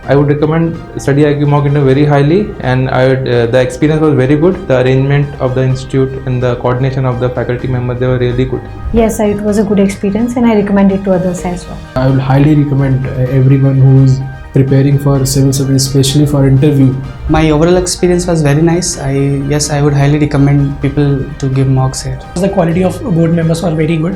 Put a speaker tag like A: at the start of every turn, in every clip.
A: I would recommend Studyiq mock interview very highly, and the experience was very good. The arrangement of the institute and the coordination of the faculty members, they were really good.
B: Yes, it was a good experience and I recommend it to others as well.
C: I will highly recommend everyone who is preparing for civil service, especially for interview.
D: My overall experience was very nice. I would highly recommend people to give mocks here.
E: The quality of board members were very good.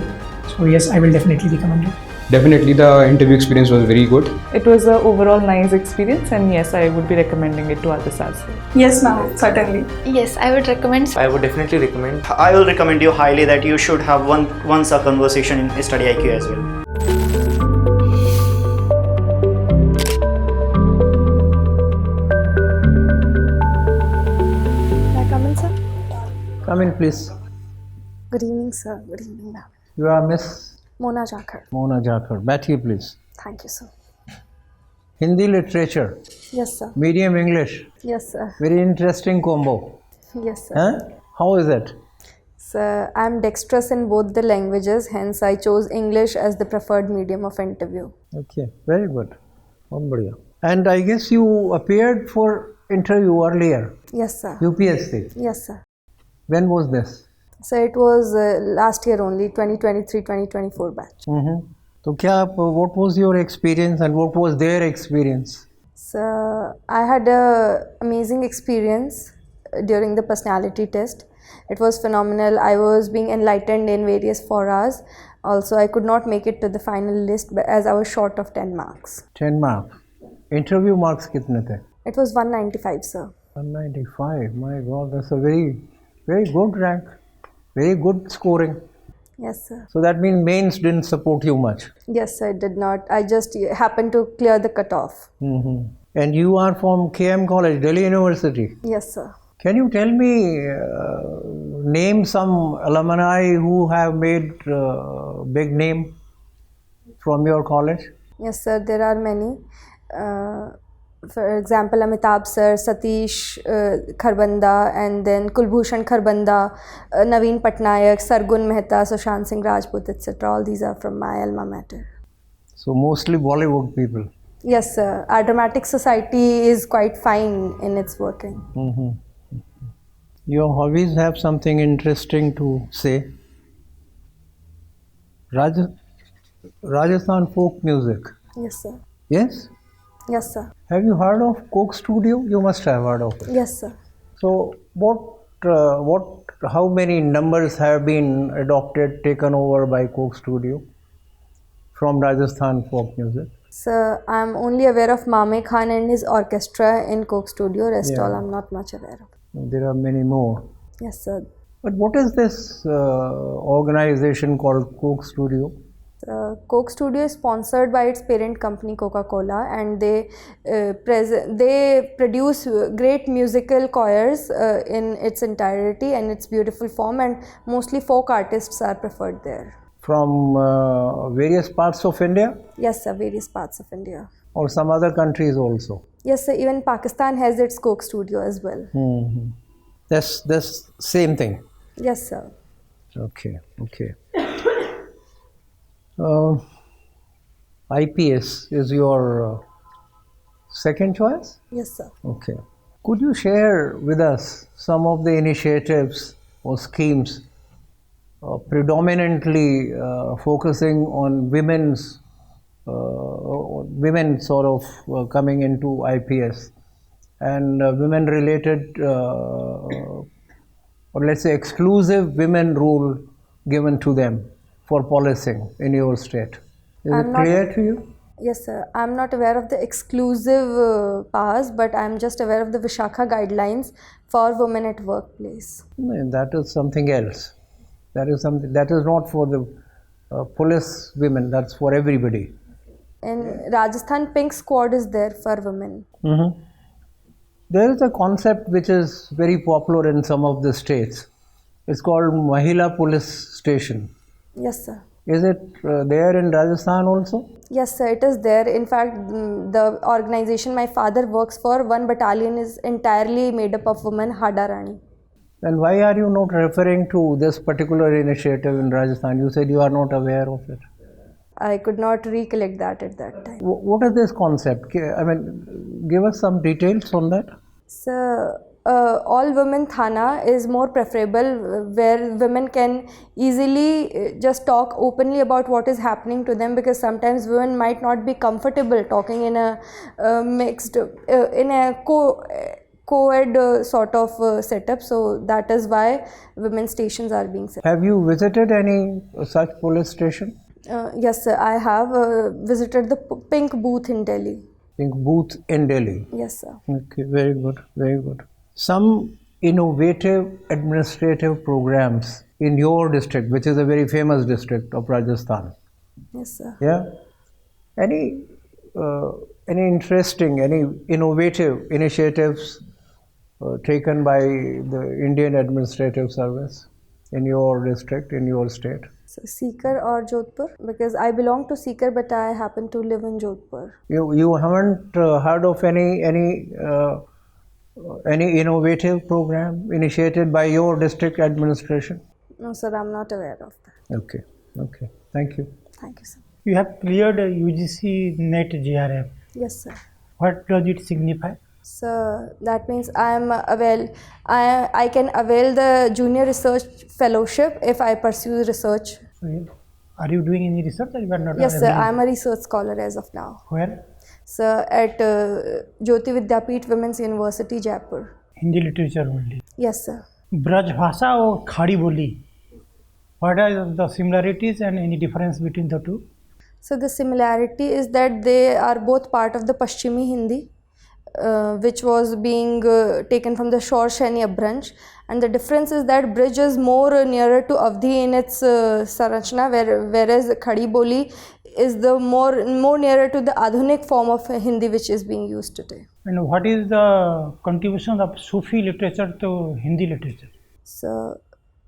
E: So yes, I will definitely recommend it.
F: Definitely the interview experience was very good.
G: It was an overall nice experience, and yes, I would be recommending it to others as well.
H: Yes, ma'am, certainly.
I: Yes, I would recommend.
J: I would definitely recommend.
K: I will recommend you highly that you should have once a conversation in Studyiq as well.
H: May I come in, sir?
L: Come in, please.
H: Good evening, sir. Good evening, ma'am.
L: You are Miss
H: Mona Jakhar.
L: Mona Jakhar. बैठिए, please.
H: Thank you, sir.
L: Hindi literature.
H: Yes, sir.
L: Medium English.
H: Yes, sir.
L: Very interesting combo.
H: Yes, sir.
L: Huh? How is it?
H: Sir, I am dexterous in both the languages, hence I chose English as the preferred medium of interview.
L: Okay, very good. बहुत बढ़िया. And I guess you appeared for interview earlier.
H: Yes, sir.
L: UPSC.
H: Yes, sir.
L: When was this?
H: So it was last year only, 2023-2024 batch.
L: तो क्या what was your experience and what was their experience?
H: So I had a amazing experience during the personality test. It was phenomenal. I was being enlightened in various forums. Also, I could not make it to the final list as I was short of 10 marks.
L: 10 marks. Interview marks कितने थे?
H: It was 195, sir.
L: 195. My God, that's a very, very good rank. Very good scoring.
H: Yes, sir.
L: So that means mains didn't support you much.
H: Yes, sir, I did not. I just happened to clear the cutoff.
L: And you are from KM College, Delhi University.
H: Yes, sir.
L: Can you tell me, name some alumni who have made big name from your college?
H: Yes, sir, there are many. For example, Amitabh sir, Satish Kharbanda, and then Kulbhushan Kharbanda, Naveen Patnaik, Sargun Mehta, Sushant Singh Rajput, etc. All these are from my alma mater.
L: So mostly Bollywood people.
H: Yes, sir. Our dramatic society is quite fine in its working.
L: Your hobbies have something interesting to say. Rajasthan folk music.
H: Yes, sir.
L: Yes?
H: Yes, sir.
L: Have you heard of Coke Studio? You must have heard of it.
H: Yes, sir.
L: So how many numbers have been adopted, taken over by Coke Studio from Rajasthan folk music?
H: Sir, I am only aware of Mame Khan and his orchestra in Coke Studio. Rest all I am not much aware of.
L: There are many more.
H: Yes, sir.
L: But what is this organization called Coke Studio?
H: Coke Studio is sponsored by its parent company Coca-Cola, and they produce great musical choirs in its entirety and its beautiful form, and mostly folk artists are preferred there.
L: From various parts of India?
H: Yes, sir, various parts of India.
L: Or some other countries also? Yes,
H: sir, even Pakistan has its Coke Studio as well.
L: That's same thing?
H: Yes, sir.
L: Okay. IPS is your second choice?
H: Yes, sir.
L: Okay. Could you share with us some of the initiatives or schemes predominantly focusing on women sort of coming into IPS and women related or let's say exclusive women role given to them for policing in your state? Is it clear to you?
H: Yes, sir. I am not aware of the exclusive powers, but I am just aware of the Vishakha guidelines for women at workplace.
L: That is something else. That is not for the police women, that's for everybody.
H: In Rajasthan, Pink Squad is there for women.
L: There is a concept which is very popular in some of the states. It's called Mahila Police Station.
H: Yes, sir.
L: Is it there in Rajasthan also?
H: Yes, sir, it is there. In fact, the organization my father works for, one battalion is entirely made up of women, Hada Rani.
L: Then why are you not referring to this particular initiative in Rajasthan? You said you are not aware of it.
H: I could not recollect that at that time.
L: What is this concept? I mean, give us some details on that.
H: So, all women thana is more preferable, where women can easily just talk openly about what is happening to them, because sometimes women might not be comfortable talking in a mixed, in a co-ed sort of setup. So that is why women's stations are being set.
L: Have you visited any such police station?
H: Yes, sir, I have visited the pink booth in Delhi.
L: Pink booth in Delhi.
H: Yes, sir.
L: Okay, very good, very good. Some innovative administrative programs in your district, which is a very famous district of Rajasthan.
H: Yes, sir.
L: Yeah. Any interesting, any innovative initiatives taken by the Indian Administrative Service in your district, in your state?
H: So, Sikar or Jodhpur? Because I belong to Sikar, but I happen to live in Jodhpur.
L: You haven't heard of any innovative program initiated by your district administration?
H: No, sir, I'm not aware of that.
L: Okay, okay. Thank you.
H: Thank you, sir.
E: You have cleared UGC NET JRF.
H: Yes, sir.
E: What does it signify?
H: So that means I can avail the junior research fellowship if I pursue research.
E: So, are you doing any research or you are not?
H: Yes, sir. I am a research scholar as of now.
E: Where?
H: So at Jyoti Vidyapeeth Women's University, Jaipur.
E: Hindi literature only.
H: Yes, sir.
E: Braj भाषा और खाड़ी बोली, what are the similarities and any difference between the two?
H: So the similarity is that they are both part of the Paschimi Hindi, which was being taken from the Shaur Shaini Abranch, and the difference is that Brij is more nearer to Avdhi in its Saranchna, whereas Khadi Boli is the more nearer to the Adhunik form of Hindi which is being used today.
E: And what is the contribution of Sufi literature to Hindi literature?
H: So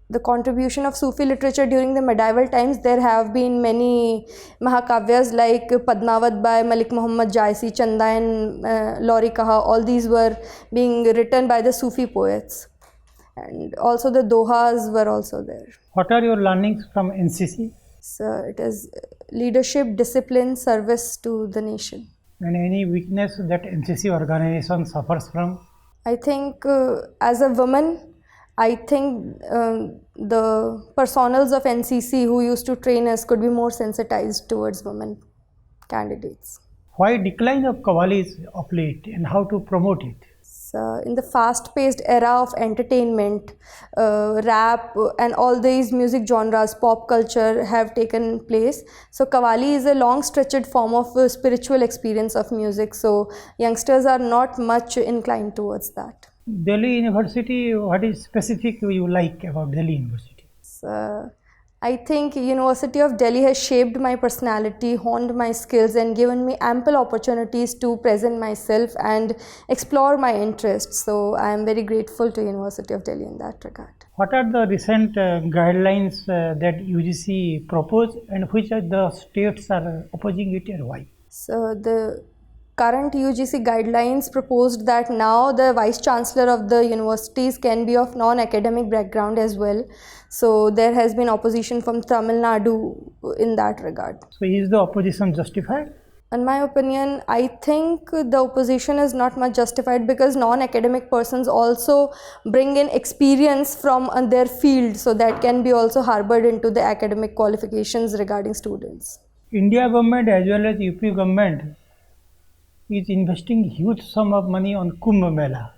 H: the contribution of Sufi literature during the medieval times, there have been many Mahakavyas like Padmavat by Malik Muhammad Jaisi, Chanda and Lauri Kaha. All these were being written by the Sufi poets, and also the Dohas were also there.
E: What are your learnings from NCC?
H: So it is leadership, discipline, service to the nation.
E: And any weakness that NCC organization suffers from?
H: I think as a woman, I think the personals of NCC who used to train us could be more sensitized towards women candidates.
E: Why decline of Qawwalis of late and how to promote it?
H: So in the fast-paced era of entertainment, rap and all these music genres, pop culture have taken place. So Qawwali is a long-stretched form of spiritual experience of music. So youngsters are not much inclined towards that.
E: Delhi University, what is specific you like about Delhi University?
H: So, I think University of Delhi has shaped my personality, honed my skills and given me ample opportunities to present myself and explore my interests. So I am very grateful to University of Delhi in that regard.
E: What are the recent guidelines that UGC proposed and which are the states are opposing it and why?
H: So the current UGC guidelines proposed that now the Vice Chancellor of the universities can be of non-academic background as well. So there has been opposition from Tamil Nadu in that regard.
E: So is the opposition justified?
H: In my opinion, I think the opposition is not much justified because non-academic persons also bring in experience from their field, so that can be also harbored into the academic qualifications regarding students.
E: India government as well as UP government is investing huge sum of money on Kumbh Mela.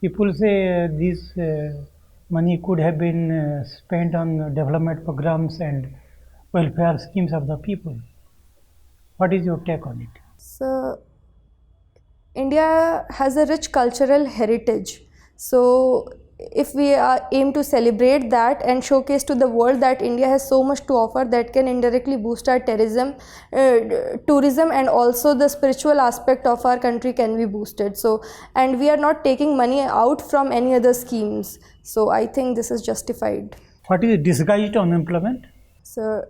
E: People say this money could have been spent on development programs and welfare schemes of the people. What is your take on it?
H: So, India has a rich cultural heritage. So, if we aim to celebrate that and showcase to the world that India has so much to offer, that can indirectly boost our tourism and also the spiritual aspect of our country can be boosted. So, and we are not taking money out from any other schemes. So, I think this is justified.
E: What is disguised unemployment?
H: So,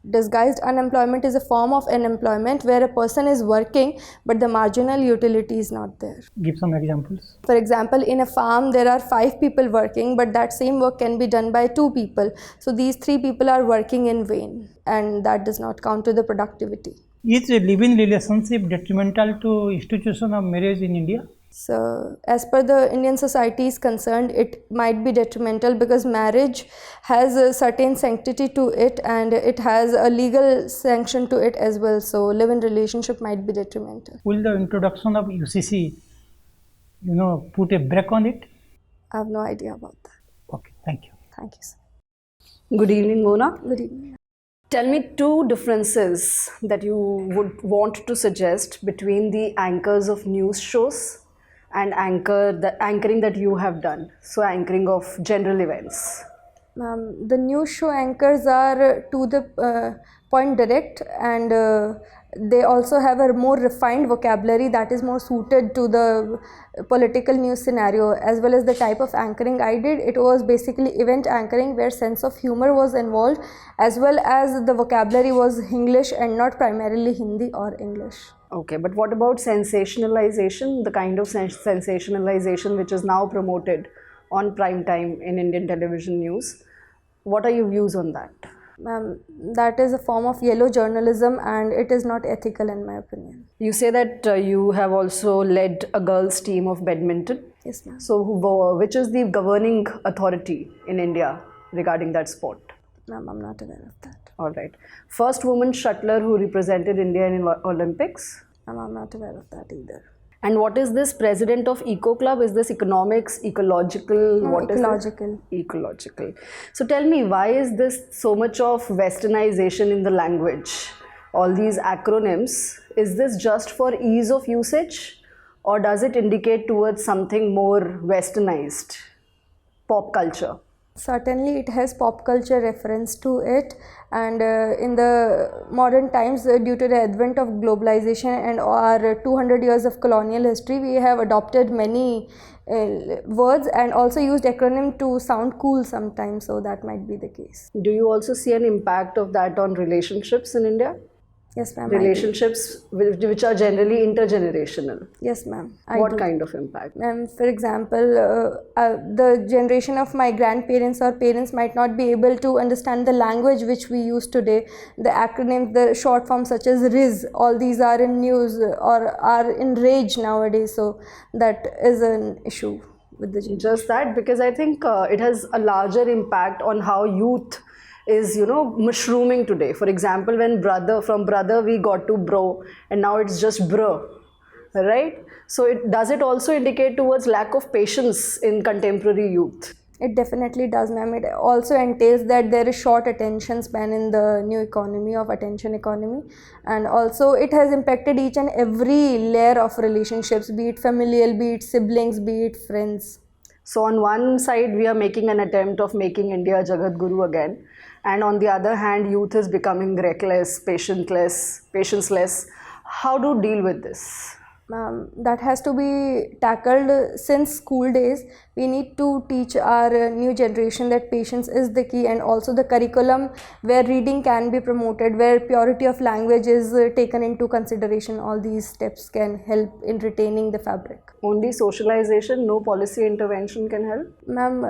H: Disguised unemployment is a form of unemployment where a person is working but the marginal utility is not there.
E: Give some examples.
H: For example, in a farm there are 5 people working, but that same work can be done by 2 people. So these 3 people are working in vain, and that does not count to the productivity.
E: Is a live-in relationship detrimental to institution of marriage in India?
H: So as per the Indian society is concerned, it might be detrimental because marriage has a certain sanctity to it and it has a legal sanction to it as well. So live-in relationship might be detrimental.
E: Will the introduction of UCC, put a brake on it?
H: I have no idea about that.
E: Okay, thank you.
H: Thank you, sir.
I: Good evening, Mona.
H: Good evening.
I: Tell me 2 differences that you would want to suggest between the anchors of news shows and the anchoring that you have done. So anchoring of general events.
H: The news show anchors are to the point direct, and they also have a more refined vocabulary that is more suited to the political news scenario, as well as the type of anchoring I did. It was basically event anchoring where sense of humor was involved, as well as the vocabulary was English and not primarily Hindi or English.
I: Okay, but what about sensationalization, the kind of sensationalization which is now promoted on prime time in Indian television news? What are your views on that?
H: That is a form of yellow journalism and it is not ethical in my opinion.
I: You say that you have also led a girls' team of badminton.
H: Yes, ma'am.
I: So which is the governing authority in India regarding that sport?
H: Ma'am, I'm not aware of that.
I: All right. First woman shuttler who represented India in Olympics?
H: Ma'am, I'm not aware of that either.
I: And what is this president of Eco Club? Is this economics, ecological?
H: No,
I: what
H: ecological.
I: Is it? Ecological. So tell me, why is this so much of westernization in the language? All these acronyms, is this just for ease of usage? Or does it indicate towards something more westernized, pop culture?
H: Certainly it has pop culture reference to it, and in the modern times due to the advent of globalization and our 200 years of colonial history, we have adopted many words and also used acronym to sound cool sometimes, so that might be the case.
I: Do you also see an impact of that on relationships in India?
H: Yes, ma'am.
I: Relationships which are generally intergenerational.
H: Yes, ma'am.
I: What kind of impact?
H: For example, the generation of my grandparents or parents might not be able to understand the language which we use today. The acronyms, the short forms such as RIZ, all these are in news or are in rage nowadays. So that is an issue with the generation.
I: Just that, because I think it has a larger impact on how youth is mushrooming today. For example, when from brother we got to bro, and now it's just bro, right? So does it also indicate towards lack of patience in contemporary youth?
H: It definitely does, ma'am. It also entails that there is short attention span in the new economy of attention economy, and also it has impacted each and every layer of relationships, be it familial, be it siblings, be it friends.
I: So on one side we are making an attempt of making India Jagat Guru again, and on the other hand youth is becoming reckless, patienceless. How do you deal with this?
H: That has to be tackled since school days. We need to teach our new generation that patience is the key, and also the curriculum where reading can be promoted, where purity of language is taken into consideration. All these steps can help in retaining the fabric.
I: Only socialization, no policy intervention can help?
H: Ma'am,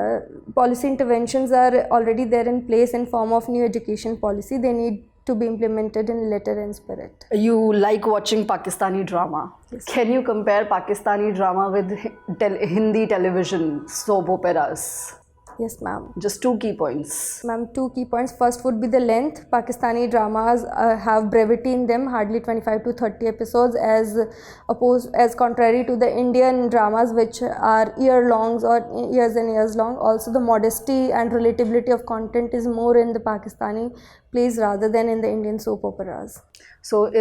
H: policy interventions are already there in place in form of new education policy. They need to be implemented in letter and spirit.
I: You like watching Pakistani drama.
H: Yes.
I: Can you compare Pakistani drama with Hindi television soap operas?
H: Yes, ma'am.
I: Just 2 key points.
H: Ma'am, 2 key points. First would be the length. Pakistani dramas have brevity in them, hardly 25 to 30 episodes, as contrary to the Indian dramas which are year-longs or years and years long. Also, the modesty and relatability of content is more in the Pakistani plays rather than in the Indian soap operas.
I: So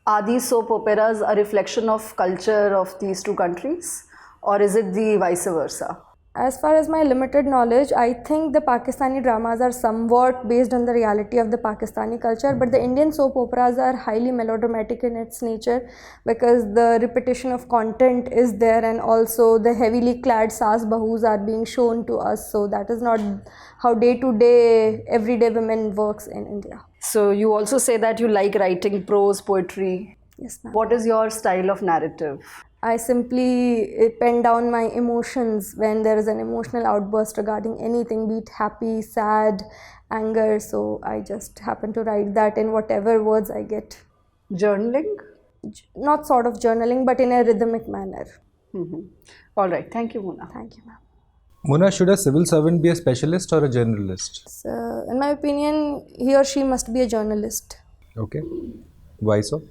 I: are these soap operas a reflection of culture of these 2 countries, or is it the vice versa?
H: As far as my limited knowledge, I think the Pakistani dramas are somewhat based on the reality of the Pakistani culture, but the Indian soap operas are highly melodramatic in its nature because the repetition of content is there, and also the heavily clad saas bahus are being shown to us. So that is not how day-to-day, everyday women works in India.
I: So you also say that you like writing prose, poetry.
H: Yes, ma'am.
I: What is your style of narrative?
H: I simply pen down my emotions when there is an emotional outburst regarding anything, be it happy, sad, anger. So I just happen to write that in whatever words I get.
I: Journaling?
H: Not sort of journaling, but in a rhythmic manner.
I: All right. Thank you, Mona.
H: Thank you, ma'am.
A: Mona, should a civil servant be a specialist or a generalist?
H: So, in my opinion, he or she must be a journalist.
A: Okay. Why so?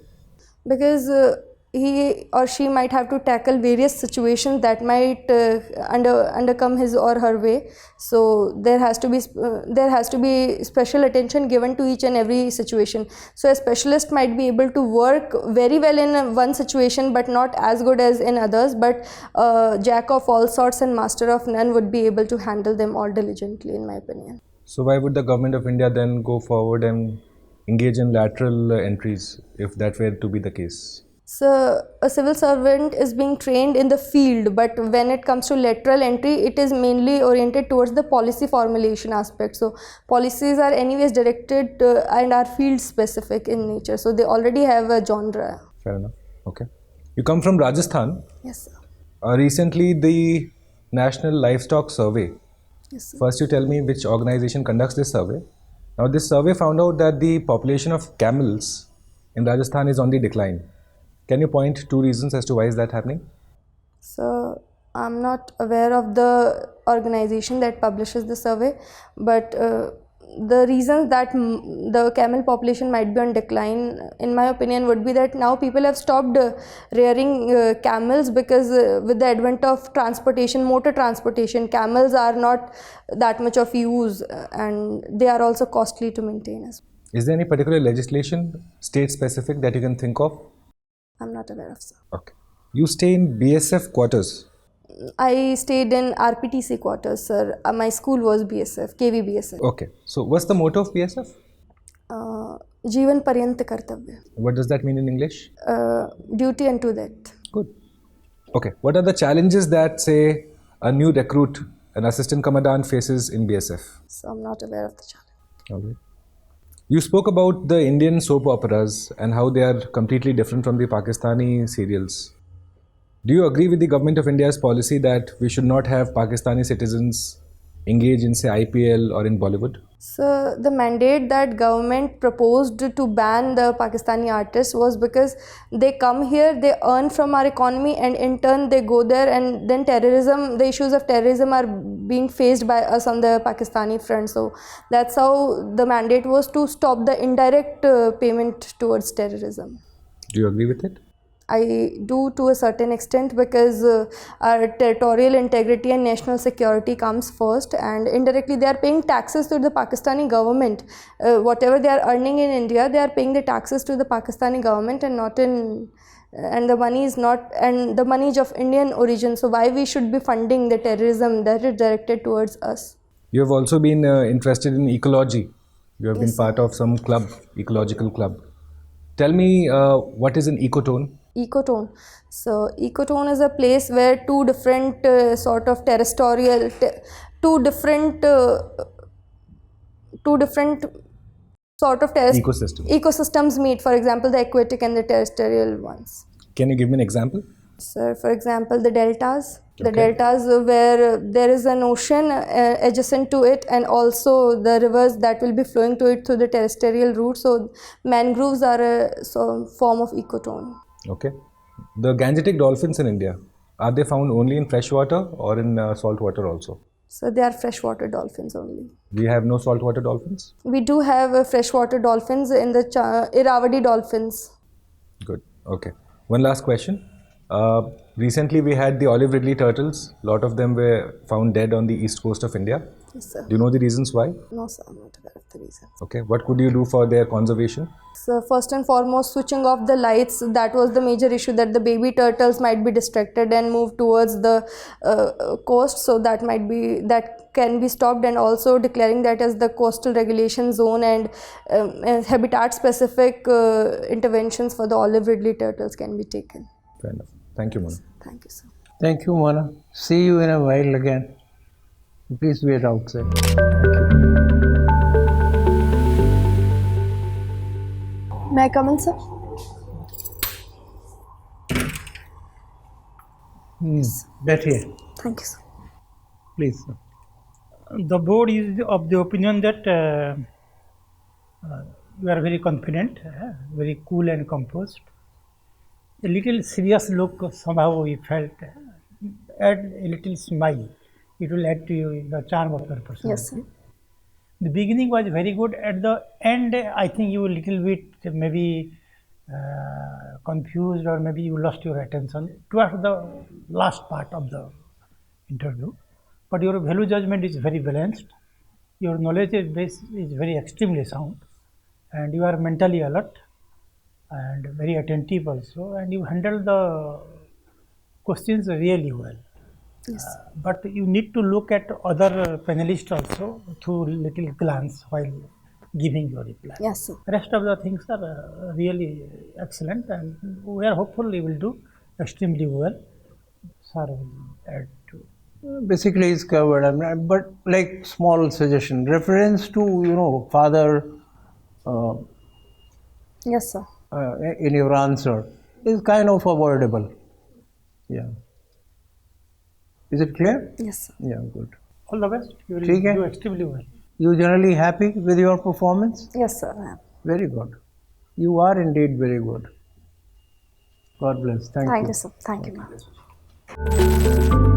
H: Because he or she might have to tackle various situations that might undercome his or her way. So there has to be special attention given to each and every situation. So a specialist might be able to work very well in one situation but not as good as in others, but jack of all sorts and master of none would be able to handle them all diligently, in my opinion.
A: So why would the government of India then go forward and engage in lateral entries if that were to be the case?
H: So a civil servant is being trained in the field, but when it comes to lateral entry, it is mainly oriented towards the policy formulation aspect. So policies are anyways directed and are field specific in nature. So they already have a genre.
A: Fair enough. Okay. You come from Rajasthan.
H: Yes, sir.
A: Recently, the National Livestock Survey.
H: Yes, sir.
A: First, you tell me which organization conducts this survey. Now, this survey found out that the population of camels in Rajasthan is on the decline. Can you point two reasons as to why is that happening?
H: So I'm not aware of the organization that publishes the survey, but the reasons that the camel population might be on decline, in my opinion, would be that now people have stopped rearing camels because with the advent of transportation, motor transportation, camels are not that much of use and they are also costly to maintain as well.
A: Is there any particular legislation, state specific, that you can think of?
H: I'm not aware of, sir.
A: Okay. You stay in BSF quarters?
H: I stayed in RPTC quarters, sir. My school was BSF, KV BSF.
A: Okay. So what's the motto of BSF?
H: Jeevan Paryant Kartavya.
A: What does that mean in English?
H: Duty unto death.
A: Good. Okay. What are the challenges that, say, a new recruit, an assistant commandant faces in BSF?
H: So I'm not aware of the challenge.
A: All right. You spoke about the Indian soap operas and how they are completely different from the Pakistani serials. Do you agree with the government of India's policy that we should not have Pakistani citizens engage in, say, IPL or in Bollywood?
H: So the mandate that government proposed to ban the Pakistani artists was because they come here, they earn from our economy, and in turn they go there, and then terrorism, the issues of terrorism are being faced by us on the Pakistani front. So that's how the mandate was, to stop the indirect payment towards terrorism.
A: Do you agree with it?
H: I do, to a certain extent, because our territorial integrity and national security comes first, and indirectly they are paying taxes to the Pakistani government. Whatever they are earning in India, they are paying the taxes to the Pakistani government, and not in, and the money is not, and the money is of Indian origin. So why we should be funding the terrorism that is directed towards us?
A: You have also been interested in ecology. You have been part of some club, ecological club. Tell me, what is an ecotone?
H: Ecotone. So ecotone is a place where two different sort of terrestrial, two different sort of ecosystems meet. For example, the aquatic and the terrestrial ones.
A: Can you give me an example?
H: So, for example, the deltas. The deltas where there is an ocean adjacent to it, and also the rivers that will be flowing to it through the terrestrial route. So mangroves are a form of ecotone.
A: Okay. The Gangetic dolphins in India, are they found only in freshwater or in salt water also?
H: So they are freshwater dolphins only.
A: We have no saltwater dolphins?
H: We do have freshwater dolphins in the Irrawaddy dolphins.
A: Good. Okay. One last question. Recently we had the olive ridley turtles. A lot of them were found dead on the east coast of India.
H: Yes, sir.
A: Do you know the reasons why?
H: No, sir, I'm not aware of the reasons.
A: Okay. What could you do for their conservation?
H: So first and foremost, switching off the lights. That was the major issue, that the baby turtles might be distracted and move towards the coast. So that can be stopped, and also declaring that as the coastal regulation zone, and habitat specific interventions for the olive ridley turtles can be taken.
A: Fair enough. Thank you, Mona.
H: Thank you, sir.
L: Thank you, Mona. See you in a while again. Please wait outside. Thank you.
H: May I come in, sir?
L: Betty,
H: Thank you, sir.
L: please.
E: The board is of the opinion that you are very confident, very cool and composed. A little serious look somehow we felt. Add a little smile. It will add to the charm of your personality.
H: Yes, sir.
E: The beginning was very good. At the end, I think you were a little bit maybe confused, or maybe you lost your attention towards the last part of the interview. But your value judgment is very balanced. Your knowledge base is very extremely sound, and you are mentally alert and very attentive also, and you handle the questions really well.
H: Yes.
E: But you need to look at other panelists also through little glance while giving your reply.
H: Yes, sir.
E: Rest of the things are really excellent, and we are hopeful you will do extremely well. Sir will add to.
L: Basically, it's covered. But like small suggestion, reference to father
H: Yes, sir.
L: in your answer is kind of avoidable. Yeah. Is it clear?
H: Yes, sir.
L: Yeah, good.
E: All the best. You will
L: ठीक है?
E: do extremely well.
L: You generally happy with your performance?
H: Yes, sir. I am.
L: Very good. You are indeed very good. God bless. Thank you.
H: Thank you, sir. Thank you, ma'am.